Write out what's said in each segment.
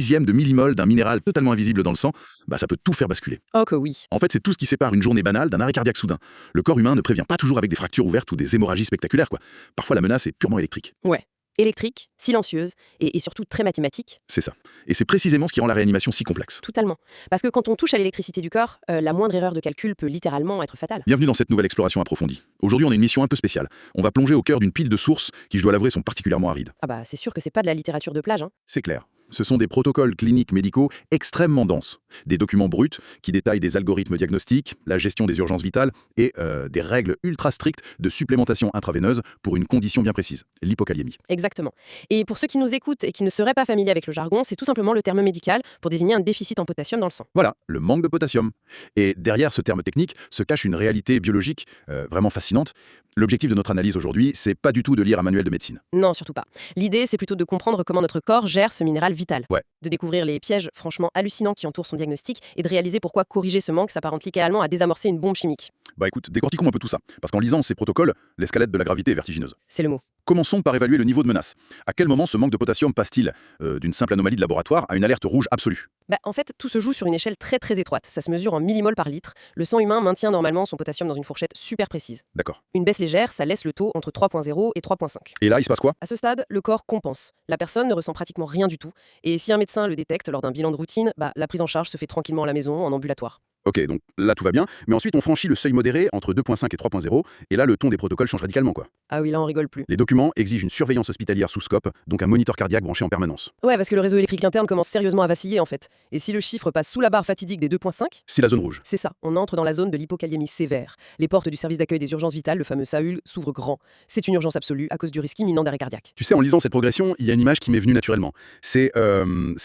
Dixième de millimol d'un minéral totalement invisible dans le sang, ça peut tout faire basculer. Oh que oui. En fait, c'est tout ce qui sépare une journée banale d'un arrêt cardiaque soudain. Le corps humain ne prévient pas toujours avec des fractures ouvertes ou des hémorragies spectaculaires, quoi. Parfois, la menace est purement électrique. Ouais. Électrique, silencieuse et surtout très mathématique. C'est ça. Et c'est précisément ce qui rend la réanimation si complexe. Totalement. Parce que quand on touche à l'électricité du corps, la moindre erreur de calcul peut littéralement être fatale. Bienvenue dans cette nouvelle exploration approfondie. Aujourd'hui, on a une mission un peu spéciale. On va plonger au cœur d'une pile de sources qui, je dois l'avouer, sont particulièrement arides. Ah bah c'est sûr que c'est pas de la littérature de plage, hein. C'est clair. Ce sont des protocoles cliniques médicaux extrêmement denses. Des documents bruts qui détaillent des algorithmes diagnostiques, la gestion des urgences vitales et des règles ultra strictes de supplémentation intraveineuse pour une condition bien précise, l'hypokaliémie. Exactement. Et pour ceux qui nous écoutent et qui ne seraient pas familiers avec le jargon, c'est tout simplement le terme médical pour désigner un déficit en potassium dans le sang. Voilà, le manque de potassium. Et derrière ce terme technique se cache une réalité biologique vraiment fascinante. L'objectif de notre analyse aujourd'hui, c'est pas du tout de lire un manuel de médecine. Non, surtout pas. L'idée, c'est plutôt de comprendre comment notre corps gère ce minéral vital. Ouais. De découvrir les pièges franchement hallucinants qui entourent son diagnostic et de réaliser pourquoi corriger ce manque s'apparente littéralement à désamorcer une bombe chimique. Écoute, décortiquons un peu tout ça. Parce qu'en lisant ces protocoles, l'escalade de la gravité est vertigineuse. C'est le mot. Commençons par évaluer le niveau de menace. À quel moment ce manque de potassium passe-t-il d'une simple anomalie de laboratoire à une alerte rouge absolue? En fait, tout se joue sur une échelle très très étroite. Ça se mesure en millimoles par litre. Le sang humain maintient normalement son potassium dans une fourchette super précise. D'accord. Une baisse légère, ça laisse le taux entre 3,0 et 3,5. Et là, il se passe quoi? À ce stade, le corps compense. La personne ne ressent pratiquement rien du tout. Et si un médecin le détecte lors d'un bilan de routine, la prise en charge se fait tranquillement à la maison, en ambulatoire. Ok, donc là tout va bien, mais ensuite on franchit le seuil modéré entre 2,5 et 3,0, et là le ton des protocoles change radicalement, quoi. Ah oui, là on rigole plus. Les documents exigent une surveillance hospitalière sous scope, donc un moniteur cardiaque branché en permanence. Ouais, parce que le réseau électrique interne commence sérieusement à vaciller en fait. Et si le chiffre passe sous la barre fatidique des 2,5, C'est la zone rouge. c'est ça, on entre dans la zone de l'hypokaliémie sévère. Les portes du service d'accueil des urgences vitales, le fameux SAUL, s'ouvrent grand. C'est une urgence absolue à cause du risque imminent d'arrêt cardiaque. Tu sais, en lisant cette progression, il y a une image qui m'est venue naturellement. C'est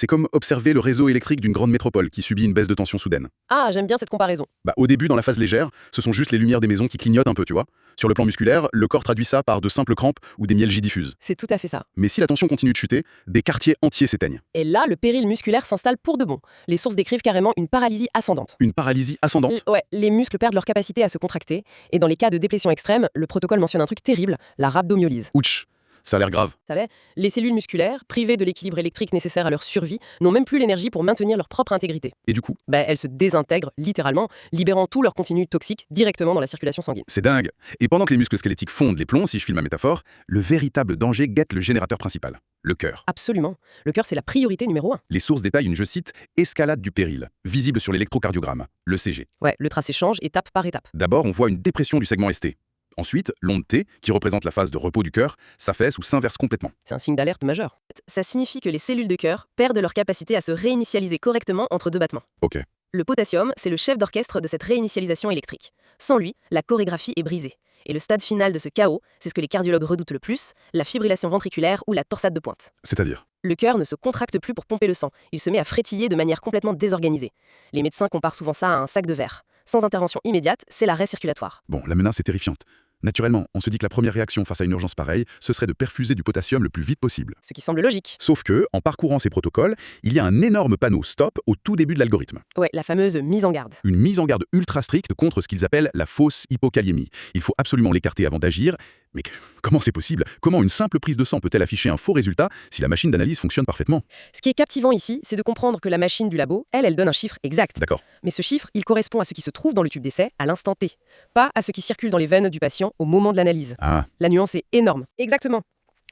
comme observer le réseau électrique d'une grande métropole qui subit une baisse de tension soudaine. Ah, j'aime bien cette comparaison. Au début, dans la phase légère, ce sont juste les lumières des maisons qui clignotent un peu, tu vois. Sur le plan musculaire, le corps traduit ça par de simples crampes ou des myalgies diffuses. C'est tout à fait ça. Mais si la tension continue de chuter, des quartiers entiers s'éteignent. Et là, le péril musculaire s'installe pour de bon. Les sources décrivent carrément une paralysie ascendante. Une paralysie ascendante. Ouais, les muscles perdent leur capacité à se contracter. Et dans les cas de déplétion extrême, le protocole mentionne un truc terrible, la rhabdomyolyse. Ouch, ça a l'air grave. Ça l'est. Les cellules musculaires, privées de l'équilibre électrique nécessaire à leur survie, n'ont même plus l'énergie pour maintenir leur propre intégrité. Et du coup, Elles se désintègrent littéralement, libérant tout leur contenu toxique directement dans la circulation sanguine. c'est dingue. Et pendant que les muscles squelettiques fondent les plombs, si je file ma métaphore, le véritable danger guette le générateur principal, le cœur. Absolument. Le cœur, c'est la priorité numéro 1. Les sources détaillent une, je cite, escalade du péril, visible sur l'électrocardiogramme, le CG. Ouais, le tracé change étape par étape. D'abord, on voit une dépression du segment ST. Ensuite, l'onde T, qui représente la phase de repos du cœur, s'affaisse ou s'inverse complètement. C'est un signe d'alerte majeur. Ça signifie que les cellules de cœur perdent leur capacité à se réinitialiser correctement entre deux battements. Ok. Le potassium, c'est le chef d'orchestre de cette réinitialisation électrique. Sans lui, la chorégraphie est brisée. Et le stade final de ce chaos, c'est ce que les cardiologues redoutent le plus, la fibrillation ventriculaire ou la torsade de pointe. C'est-à-dire? Le cœur ne se contracte plus pour pomper le sang, il se met à frétiller de manière complètement désorganisée. Les médecins comparent souvent ça à un sac de verre. Sans intervention immédiate, c'est l'arrêt circulatoire. Bon, la menace est terrifiante. Naturellement, on se dit que la première réaction face à une urgence pareille, ce serait de perfuser du potassium le plus vite possible. Ce qui semble logique. Sauf que, en parcourant ces protocoles, il y a un énorme panneau stop au tout début de l'algorithme. Ouais, la fameuse mise en garde. Une mise en garde ultra stricte contre ce qu'ils appellent la fausse hypokaliémie. Il faut absolument l'écarter avant d'agir. Mais comment c'est possible? Comment une simple prise de sang peut-elle afficher un faux résultat si la machine d'analyse fonctionne parfaitement? Ce qui est captivant ici, c'est de comprendre que la machine du labo, elle donne un chiffre exact. D'accord. Mais ce chiffre, il correspond à ce qui se trouve dans le tube d'essai à l'instant T, pas à ce qui circule dans les veines du patient au moment de l'analyse. Ah, La nuance est énorme. Exactement.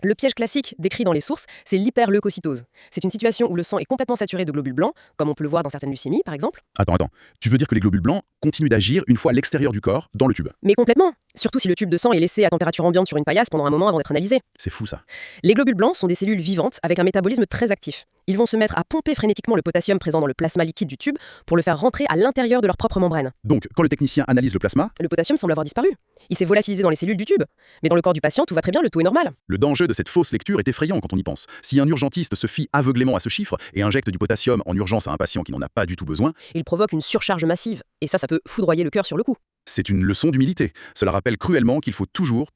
Le piège classique décrit dans les sources, c'est l'hyperleucocytose. C'est une situation où le sang est complètement saturé de globules blancs, comme on peut le voir dans certaines leucémies par exemple. attends. Tu veux dire que les globules blancs continuent d'agir une fois à l'extérieur du corps, dans le tube? Mais complètement. Surtout si le tube de sang est laissé à température ambiante sur une paillasse pendant un moment avant d'être analysé. C'est fou ça. Les globules blancs sont des cellules vivantes avec un métabolisme très actif. Ils vont se mettre à pomper frénétiquement le potassium présent dans le plasma liquide du tube pour le faire rentrer à l'intérieur de leur propre membrane. Donc, quand le technicien analyse le plasma, Le potassium semble avoir disparu. Il s'est volatilisé dans les cellules du tube. Mais dans le corps du patient, tout va très bien, le tout est normal. le danger de cette fausse lecture est effrayant quand on y pense. Si un urgentiste se fie aveuglément à ce chiffre et injecte du potassium en urgence à un patient qui n'en a pas du tout besoin, Il provoque une surcharge massive. Et ça peut foudroyer le cœur sur le coup. c'est une leçon d'humilité. Cela rappelle cruellement qu'il faut toujours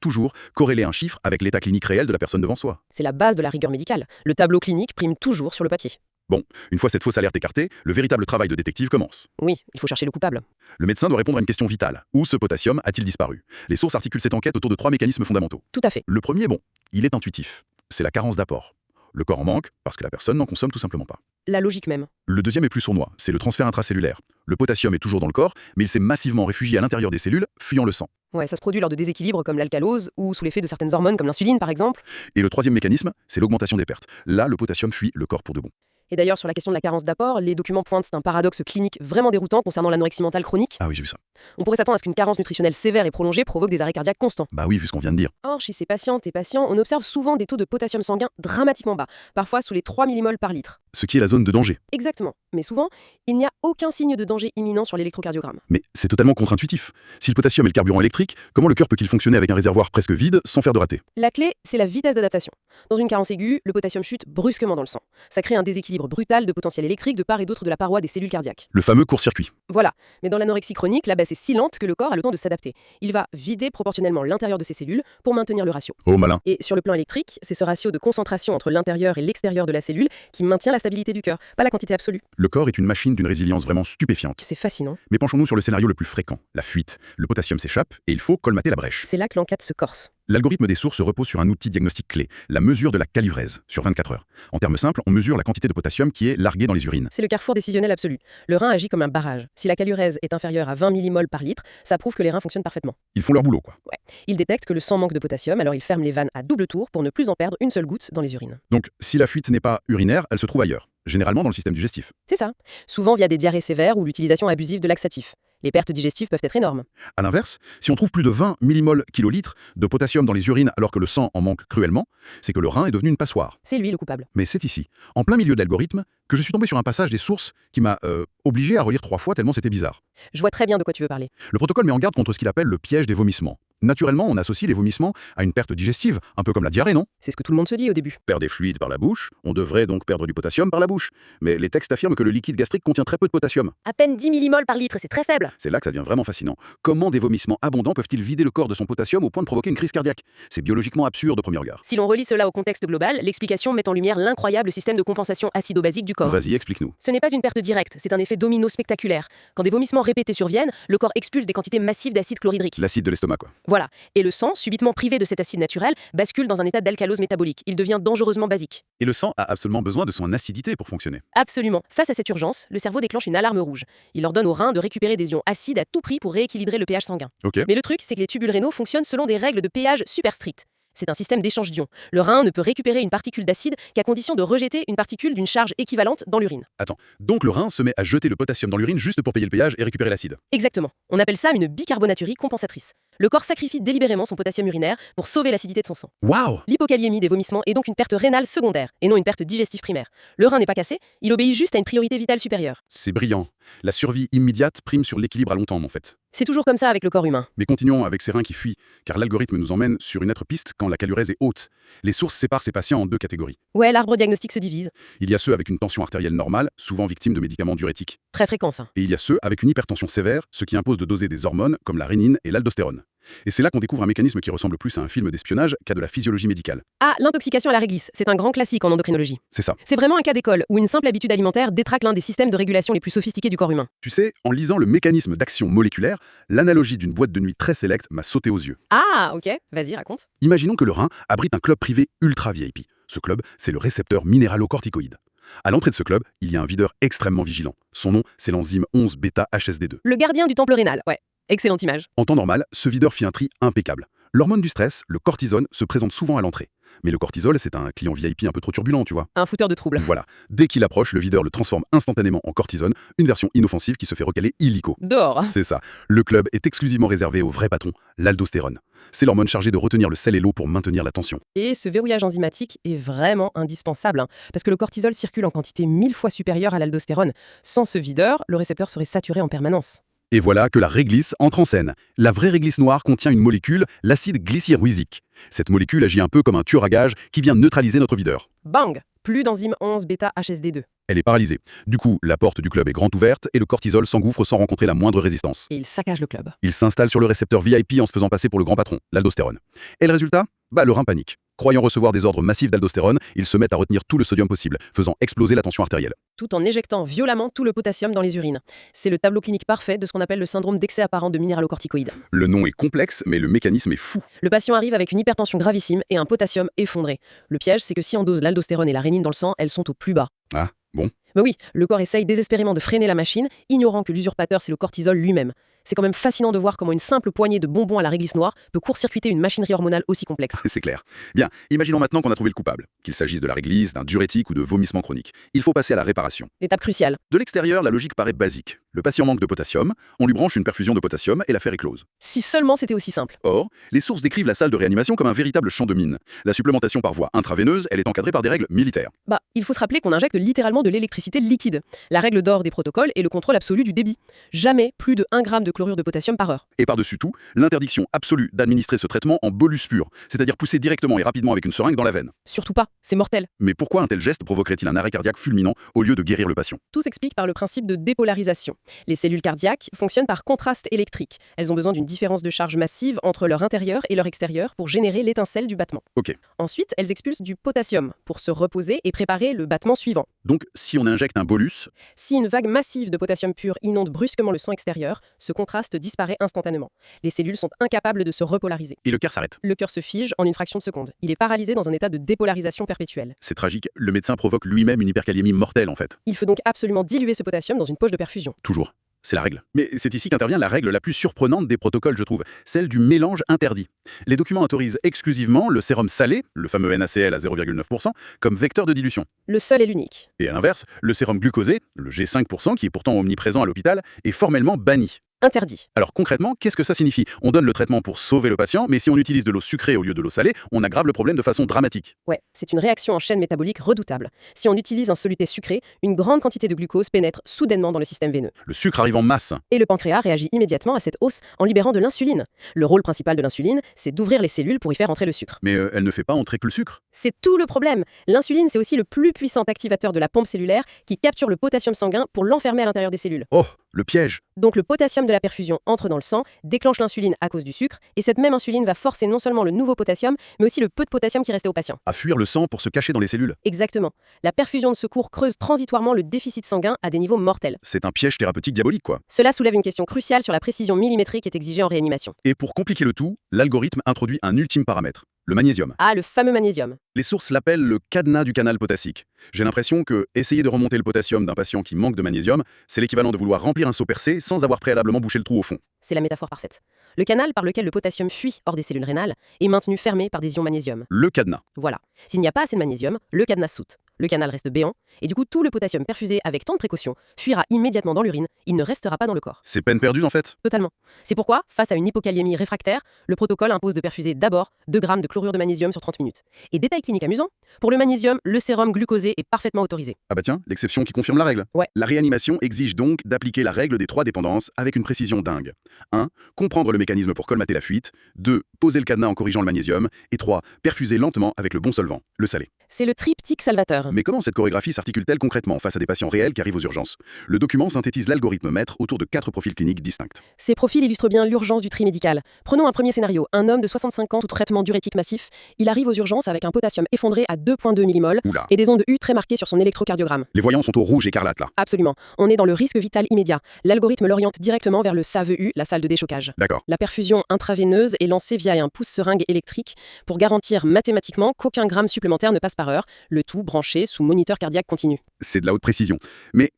corréler un chiffre avec l'état clinique réel de la personne devant soi. C'est la base de la rigueur médicale. Le tableau clinique prime toujours sur le papier. Bon, une fois cette fausse alerte écartée, le véritable travail de détective commence. Oui, il faut chercher le coupable. Le médecin doit répondre à une question vitale. Où ce potassium a-t-il disparu? Les sources articulent cette enquête autour de 3 mécanismes fondamentaux. Tout à fait. Le premier, il est intuitif. C'est la carence d'apport. Le corps en manque parce que la personne n'en consomme tout simplement pas. La logique même. Le deuxième est plus sournois, c'est le transfert intracellulaire. Le potassium est toujours dans le corps, mais il s'est massivement réfugié à l'intérieur des cellules, fuyant le sang. Ouais, ça se produit lors de déséquilibres comme l'alcalose ou sous l'effet de certaines hormones comme l'insuline par exemple. Et le troisième mécanisme, c'est l'augmentation des pertes. Là, le potassium fuit le corps pour de bon. Et d'ailleurs, sur la question de la carence d'apport, les documents pointent un paradoxe clinique vraiment déroutant concernant l'anorexie mentale chronique. Ah oui, j'ai vu ça. On pourrait s'attendre à ce qu'une carence nutritionnelle sévère et prolongée provoque des arrêts cardiaques constants. Bah oui, vu ce qu'on vient de dire. Or, chez ces patientes et patients, on observe souvent des taux de potassium sanguin dramatiquement bas, parfois sous les 3 millimoles par litre. Ce qui est la zone de danger. Exactement. Mais souvent, il n'y a aucun signe de danger imminent sur l'électrocardiogramme. Mais c'est totalement contre-intuitif. Si le potassium est le carburant électrique, comment le cœur peut-il fonctionner avec un réservoir presque vide sans faire de raté? La clé, c'est la vitesse d'adaptation. Dans une carence aiguë, le potassium chute brusquement dans le sang. Ça crée un déséquilibre brutal de potentiel électrique de part et d'autre de la paroi des cellules cardiaques. Le fameux court-circuit. Voilà. Mais dans l'anorexie chronique, la baisse est si lente que le corps a le temps de s'adapter. Il va vider proportionnellement l'intérieur de ses cellules pour maintenir le ratio. Oh malin. Et sur le plan électrique, c'est ce ratio de concentration entre l'intérieur et l'extérieur de la cellule qui maintient la stabilité du cœur, pas la quantité absolue. Le corps est une machine d'une résilience vraiment stupéfiante. C'est fascinant. Mais penchons-nous sur le scénario le plus fréquent, la fuite. Le potassium s'échappe et il faut colmater la brèche. C'est là que l'enquête se corse. L'algorithme des sources repose sur un outil diagnostique clé, la mesure de la calivrèse, sur 24 heures. En termes simples, on mesure la quantité de potassium qui est larguée dans les urines. C'est le carrefour décisionnel absolu. Le rein agit comme un barrage. Si la caliurèse est inférieure à 20 millimoles par litre, ça prouve que les reins fonctionnent parfaitement. Ils font leur boulot, quoi. Ils détectent que le sang manque de potassium, alors ils ferment les vannes à double tour pour ne plus en perdre une seule goutte dans les urines. Donc, si la fuite n'est pas urinaire, elle se trouve ailleurs, généralement dans le système digestif. C'est ça. Souvent via des diarrhées sévères ou l'utilisation abusive de laxatifs. Les pertes digestives peuvent être énormes. A l'inverse, si on trouve plus de 20 millimoles kilolitres de potassium dans les urines alors que le sang en manque cruellement, c'est que le rein est devenu une passoire. C'est lui le coupable. Mais c'est ici, en plein milieu de l'algorithme, que je suis tombé sur un passage des sources qui m'a obligé à relire 3 fois tellement c'était bizarre. Je vois très bien de quoi tu veux parler. Le protocole met en garde contre ce qu'il appelle le piège des vomissements. Naturellement, on associe les vomissements à une perte digestive, un peu comme la diarrhée, non? C'est ce que tout le monde se dit au début. Perdre des fluides par la bouche, on devrait donc perdre du potassium par la bouche. Mais les textes affirment que le liquide gastrique contient très peu de potassium. À peine 10 millimoles par litre, c'est très faible. C'est là que ça devient vraiment fascinant. Comment des vomissements abondants peuvent-ils vider le corps de son potassium au point de provoquer une crise cardiaque? C'est biologiquement absurde au premier regard. Si l'on relie cela au contexte global, l'explication met en lumière l'incroyable système de compensation acido-basique du corps. Vas-y, explique-nous. Ce n'est pas une perte directe, c'est un effet domino spectaculaire. Quand des vomissements répétés surviennent, le corps expulse des quantités massives d'acide chlorhydrique. L'acide de l'estomac, quoi. Voilà. Et le sang, subitement privé de cet acide naturel, bascule dans un état d'alcalose métabolique. Il devient dangereusement basique. Et le sang a absolument besoin de son acidité pour fonctionner. Absolument. Face à cette urgence, le cerveau déclenche une alarme rouge. Il ordonne aux reins de récupérer des ions acides à tout prix pour rééquilibrer le pH sanguin. Ok. Mais le truc, c'est que les tubules rénaux fonctionnent selon des règles de pH super strictes. C'est un système d'échange d'ions. Le rein ne peut récupérer une particule d'acide qu'à condition de rejeter une particule d'une charge équivalente dans l'urine. Attends, donc le rein se met à jeter le potassium dans l'urine juste pour payer le péage et récupérer l'acide. Exactement. On appelle ça une bicarbonaturie compensatrice. Le corps sacrifie délibérément son potassium urinaire pour sauver l'acidité de son sang. Waouh! L'hypokaliémie des vomissements est donc une perte rénale secondaire et non une perte digestive primaire. Le rein n'est pas cassé, il obéit juste à une priorité vitale supérieure. C'est brillant. La survie immédiate prime sur l'équilibre à long terme en fait. C'est toujours comme ça avec le corps humain. Mais continuons avec ces reins qui fuient, car l'algorithme nous emmène sur une autre piste quand la calurèse est haute. Les sources séparent ces patients en 2 catégories. Ouais, l'arbre diagnostique se divise. Il y a ceux avec une tension artérielle normale, souvent victimes de médicaments diurétiques. Très fréquent ça. Et il y a ceux avec une hypertension sévère, ce qui impose de doser des hormones comme la rénine et l'aldostérone. Et c'est là qu'on découvre un mécanisme qui ressemble plus à un film d'espionnage qu'à de la physiologie médicale. Ah, l'intoxication à la réglisse, c'est un grand classique en endocrinologie. C'est ça. C'est vraiment un cas d'école où une simple habitude alimentaire détraque l'un des systèmes de régulation les plus sophistiqués du corps humain. Tu sais, en lisant le mécanisme d'action moléculaire, l'analogie d'une boîte de nuit très sélecte m'a sauté aux yeux. Ah, ok, vas-y, raconte. Imaginons que le rein abrite un club privé ultra VIP. Ce club, c'est le récepteur minéralocorticoïde. À l'entrée de ce club, il y a un videur extrêmement vigilant. Son nom, c'est l'enzyme 11-bêta-HSD2. Le gardien du temple rénal, ouais. Excellente image. En temps normal, ce videur fit un tri impeccable. L'hormone du stress, le cortisone, se présente souvent à l'entrée. Mais le cortisol, c'est un client VIP un peu trop turbulent, tu vois. Un fouteur de troubles. Voilà. Dès qu'il approche, le videur le transforme instantanément en cortisone, une version inoffensive qui se fait recaler illico. Dehors. C'est ça. Le club est exclusivement réservé au vrai patron, l'aldostérone. C'est l'hormone chargée de retenir le sel et l'eau pour maintenir la tension. Et ce verrouillage enzymatique est vraiment indispensable, parce que le cortisol circule en quantité 1000 fois supérieure à l'aldostérone. Sans ce videur, le récepteur serait saturé en permanence. Et voilà que la réglisse entre en scène. La vraie réglisse noire contient une molécule, l'acide glycyrrhuisique. Cette molécule agit un peu comme un tueur à gages qui vient neutraliser notre videur. Bang! Plus d'enzyme 11-bêta-HSD2. Elle est paralysée. Du coup, la porte du club est grande ouverte et le cortisol s'engouffre sans rencontrer la moindre résistance. Et il saccage le club. Il s'installe sur le récepteur VIP en se faisant passer pour le grand patron, l'aldostérone. Et le résultat? Bah, le rein panique. Croyant recevoir des ordres massifs d'aldostérone, ils se mettent à retenir tout le sodium possible, faisant exploser la tension artérielle. Tout en éjectant violemment tout le potassium dans les urines. C'est le tableau clinique parfait de ce qu'on appelle le syndrome d'excès apparent de minéralocorticoïdes. Le nom est complexe, mais le mécanisme est fou. Le patient arrive avec une hypertension gravissime et un potassium effondré. Le piège, c'est que si on dose l'aldostérone et la rénine dans le sang, elles sont au plus bas. Ah, bon. Mais oui, le corps essaye désespérément de freiner la machine, ignorant que l'usurpateur, c'est le cortisol lui-même. C'est quand même fascinant de voir comment une simple poignée de bonbons à la réglisse noire peut court-circuiter une machinerie hormonale aussi complexe. C'est clair. Bien, imaginons maintenant qu'on a trouvé le coupable, qu'il s'agisse de la réglisse, d'un diurétique ou de vomissement chronique. Il faut passer à la réparation. L'étape cruciale. De l'extérieur, la logique paraît basique. Le patient manque de potassium, on lui branche une perfusion de potassium et l'affaire est close. Si seulement c'était aussi simple. Or, les sources décrivent la salle de réanimation comme un véritable champ de mine. La supplémentation par voie intraveineuse, elle est encadrée par des règles militaires. Bah, il faut se rappeler qu'on injecte littéralement de l'électricité liquide. La règle d'or des protocoles est le contrôle absolu du débit. Jamais plus de 1 gramme de chlorure de potassium par heure. Et par-dessus tout, l'interdiction absolue d'administrer ce traitement en bolus pur, c'est-à-dire poussé directement et rapidement avec une seringue dans la veine. Surtout pas, c'est mortel. Mais pourquoi un tel geste provoquerait-il un arrêt cardiaque fulminant au lieu de guérir le patient? Tout s'explique par le principe de dépolarisation. Les cellules cardiaques fonctionnent par contraste électrique. Elles ont besoin d'une différence de charge massive entre leur intérieur et leur extérieur pour générer l'étincelle du battement. Ok. Ensuite, elles expulsent du potassium pour se reposer et préparer le battement suivant. Donc, si on injecte un bolus, Si une vague massive de potassium pur inonde brusquement le sang extérieur, ce contraste disparaît instantanément. Les cellules sont incapables de se repolariser. et le cœur s'arrête. Le cœur se fige en une fraction de seconde. Il est paralysé dans un état de dépolarisation perpétuelle. C'est tragique, le médecin provoque lui-même une hyperkaliémie mortelle en fait. Il faut donc absolument diluer ce potassium dans une poche de perfusion. Toujours. C'est la règle. Mais c'est ici qu'intervient la règle la plus surprenante des protocoles, je trouve, celle du mélange interdit. Les documents autorisent exclusivement le sérum salé, le fameux NaCl à 0,9%, comme vecteur de dilution. Le seul et l'unique. Et à l'inverse, le sérum glucosé, le G5%, qui est pourtant omniprésent à l'hôpital, est formellement banni. Interdit. Alors concrètement, qu'est-ce que ça signifie? On donne le traitement pour sauver le patient, mais si on utilise de l'eau sucrée au lieu de l'eau salée, on aggrave le problème de façon dramatique. Ouais, c'est une réaction en chaîne métabolique redoutable. Si on utilise un soluté sucré, une grande quantité de glucose pénètre soudainement dans le système veineux. Le sucre arrive en masse. Et le pancréas réagit immédiatement à cette hausse en libérant de l'insuline. Le rôle principal de l'insuline, c'est d'ouvrir les cellules pour y faire entrer le sucre. Mais elle ne fait pas entrer que le sucre. C'est tout le problème. L'insuline, c'est aussi le plus puissant activateur de la pompe cellulaire qui capture le potassium sanguin pour l'enfermer à l'intérieur des cellules. Oh, le piège! Donc le potassium de la perfusion entre dans le sang, déclenche l'insuline à cause du sucre, et cette même insuline va forcer non seulement le nouveau potassium, mais aussi le peu de potassium qui restait au patient. À fuir le sang pour se cacher dans les cellules. Exactement. La perfusion de secours creuse transitoirement le déficit sanguin à des niveaux mortels. C'est un piège thérapeutique diabolique, quoi. Cela soulève une question cruciale sur la précision millimétrée qui est exigée en réanimation. Et pour compliquer le tout, l'algorithme introduit un ultime paramètre, le magnésium. Ah, le fameux magnésium. Les sources l'appellent le cadenas du canal potassique. J'ai l'impression que essayer de remonter le potassium d'un patient qui manque de magnésium, c'est l'équivalent de vouloir remplir un seau percé sans avoir préalablement bouché le trou au fond. C'est la métaphore parfaite. Le canal par lequel le potassium fuit hors des cellules rénales est maintenu fermé par des ions magnésium. Le cadenas. Voilà. S'il n'y a pas assez de magnésium, le cadenas saute. Le canal reste béant, et du coup tout le potassium perfusé avec tant de précaution fuira immédiatement dans l'urine, il ne restera pas dans le corps. C'est peine perdue en fait. Totalement. C'est pourquoi, face à une hypokaliémie réfractaire, le protocole impose de perfuser d'abord 2 grammes de chlorure de magnésium sur 30 minutes. Et détail clinique amusant, pour le magnésium, le sérum glucosé est parfaitement autorisé. Ah bah tiens, l'exception qui confirme la règle. Ouais. La réanimation exige donc d'appliquer la règle des 3 dépendances avec une précision dingue. 1. Comprendre le mécanisme pour colmater la fuite. 2. Poser le cadenas en corrigeant le magnésium. Et 3. Perfuser lentement avec le bon solvant, le salé. C'est le triptyque salvateur. Mais comment cette chorégraphie s'articule-t-elle concrètement face à des patients réels qui arrivent aux urgences? Le document synthétise l'algorithme maître autour de 4 profils cliniques distincts. Ces profils illustrent bien l'urgence du tri médical. Prenons un premier scénario. Un homme de 65 ans sous traitement diurétique massif. Il arrive aux urgences avec un potassium effondré à 2,2 mmol Oula, et des ondes U très marquées sur son électrocardiogramme. les voyants sont au rouge écarlate là. Absolument. On est dans le risque vital immédiat. L'algorithme l'oriente directement vers le SAVEU, la salle de déchocage. D'accord. La perfusion intraveineuse est lancée via un pouce-seringue électrique pour garantir mathématiquement qu'aucun gramme supplémentaire ne passe par heure, le tout branché sous moniteur cardiaque continu. C'est de la haute précision. Mais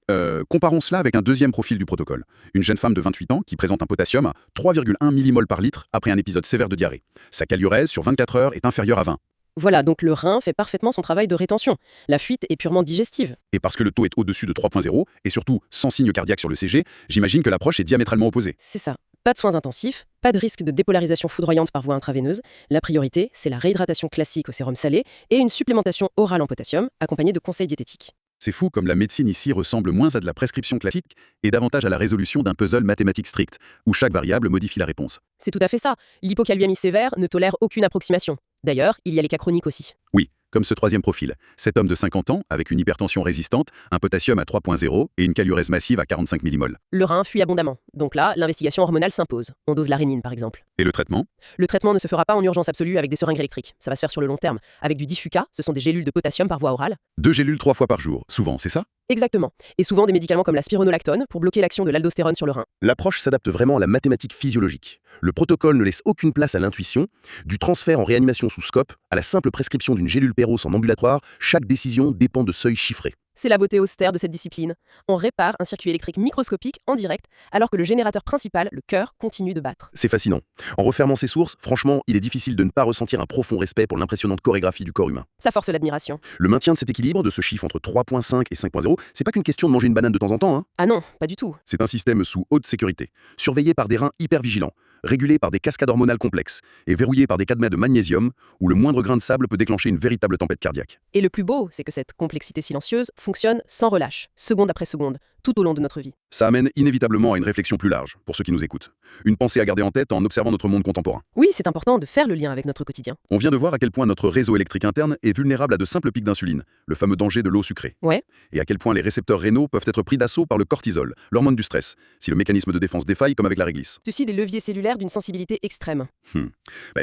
comparons cela avec un deuxième profil du protocole. Une jeune femme de 28 ans qui présente un potassium à 3,1 mmol par litre après un épisode sévère de diarrhée. Sa caliurèse sur 24 heures est inférieure à 20. Voilà, donc le rein fait parfaitement son travail de rétention. La fuite est purement digestive. Et parce que le taux est au-dessus de 3,0 et surtout sans signe cardiaque sur le CG, j'imagine que l'approche est diamétralement opposée. C'est ça. Pas de soins intensifs, pas de risque de dépolarisation foudroyante par voie intraveineuse. La priorité, c'est la réhydratation classique au sérum salé et une supplémentation orale en potassium, accompagnée de conseils diététiques. C'est fou comme la médecine ici ressemble moins à de la prescription classique et davantage à la résolution d'un puzzle mathématique strict, où chaque variable modifie la réponse. C'est tout à fait ça. L'hypokaliémie sévère ne tolère aucune approximation. D'ailleurs, il y a les cas chroniques aussi. Oui, comme ce troisième profil. Cet homme de 50 ans, avec une hypertension résistante, un potassium à 3,0 et une caliurèse massive à 45 mmol. Le rein fuit abondamment. Donc là, l'investigation hormonale s'impose. On dose l'arénine, par exemple. Et le traitement? Le traitement ne se fera pas en urgence absolue avec des seringues électriques. Ça va se faire sur le long terme, avec du Diffuca, ce sont des gélules de potassium par voie orale. 2 gélules 3 fois par jour, souvent, c'est ça? Exactement. Et souvent des médicaments comme la spironolactone pour bloquer l'action de l'aldostérone sur le rein. L'approche s'adapte vraiment à la mathématique physiologique. Le protocole ne laisse aucune place à l'intuition. Du transfert en réanimation sous scope à la simple prescription d'une gélule Péros en ambulatoire, chaque décision dépend de seuils chiffrés. C'est la beauté austère de cette discipline. On répare un circuit électrique microscopique en direct, alors que le générateur principal, le cœur, continue de battre. C'est fascinant. En refermant ces sources, franchement, il est difficile de ne pas ressentir un profond respect pour l'impressionnante chorégraphie du corps humain. Ça force l'admiration. Le maintien de cet équilibre, de ce chiffre entre 3.5 et 5.0, c'est pas qu'une question de manger une banane de temps en temps, hein. Ah non, pas du tout. C'est un système sous haute sécurité, surveillé par des reins hyper vigilants, régulé par des cascades hormonales complexes et verrouillé par des cadmets de magnésium où le moindre grain de sable peut déclencher une véritable tempête cardiaque. Et le plus beau, c'est que cette complexité silencieuse fonctionne sans relâche, seconde après seconde, tout au long de notre vie. Ça amène inévitablement à une réflexion plus large, pour ceux qui nous écoutent. Une pensée à garder en tête en observant notre monde contemporain. Oui, c'est important de faire le lien avec notre quotidien. On vient de voir à quel point notre réseau électrique interne est vulnérable à de simples pics d'insuline, le fameux danger de l'eau sucrée. Ouais. Et à quel point les récepteurs rénaux peuvent être pris d'assaut par le cortisol, l'hormone du stress, si le mécanisme de défense défaille comme avec la réglisse. Ceci des leviers cellulaires d'une sensibilité extrême.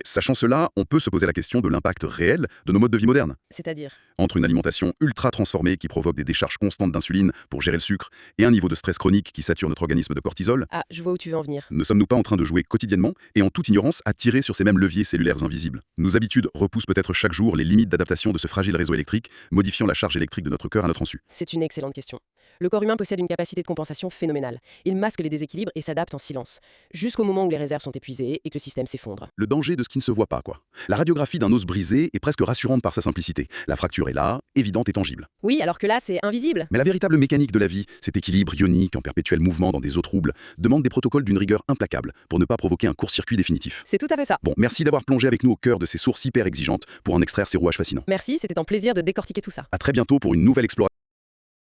Sachant cela, on peut se poser la question de l'impact réel de nos modes de vie modernes. C'est-à-dire Entre une alimentation ultra transformée qui provoque des décharges constantes d'insuline pour gérer le sucre et un niveau de stress chronique qui sature notre organisme de cortisol, Ah, je vois où tu veux en venir. ne sommes-nous pas en train de jouer quotidiennement et en toute ignorance à tirer sur ces mêmes leviers cellulaires invisibles? Nos habitudes repoussent peut-être chaque jour les limites d'adaptation de ce fragile réseau électrique, modifiant la charge électrique de notre cœur à notre insu. C'est une excellente question. Le corps humain possède une capacité de compensation phénoménale. Il masque les déséquilibres et s'adapte en silence, jusqu'au moment où les réserves sont épuisées et que le système s'effondre. Le danger de ce qui ne se voit pas, quoi. La radiographie d'un os brisé est presque rassurante par sa simplicité. La fracture est là, évidente et tangible. Oui, alors que là, c'est invisible. Mais la véritable mécanique de la vie, cet équilibre ionique en perpétuel mouvement dans des eaux troubles, demande des protocoles d'une rigueur implacable pour ne pas provoquer un court-circuit définitif. C'est tout à fait ça. Bon, merci d'avoir plongé avec nous au cœur de ces sources hyper exigeantes pour en extraire ces rouages fascinants. Merci, c'était un plaisir de décortiquer tout ça. À très bientôt pour une nouvelle exploration.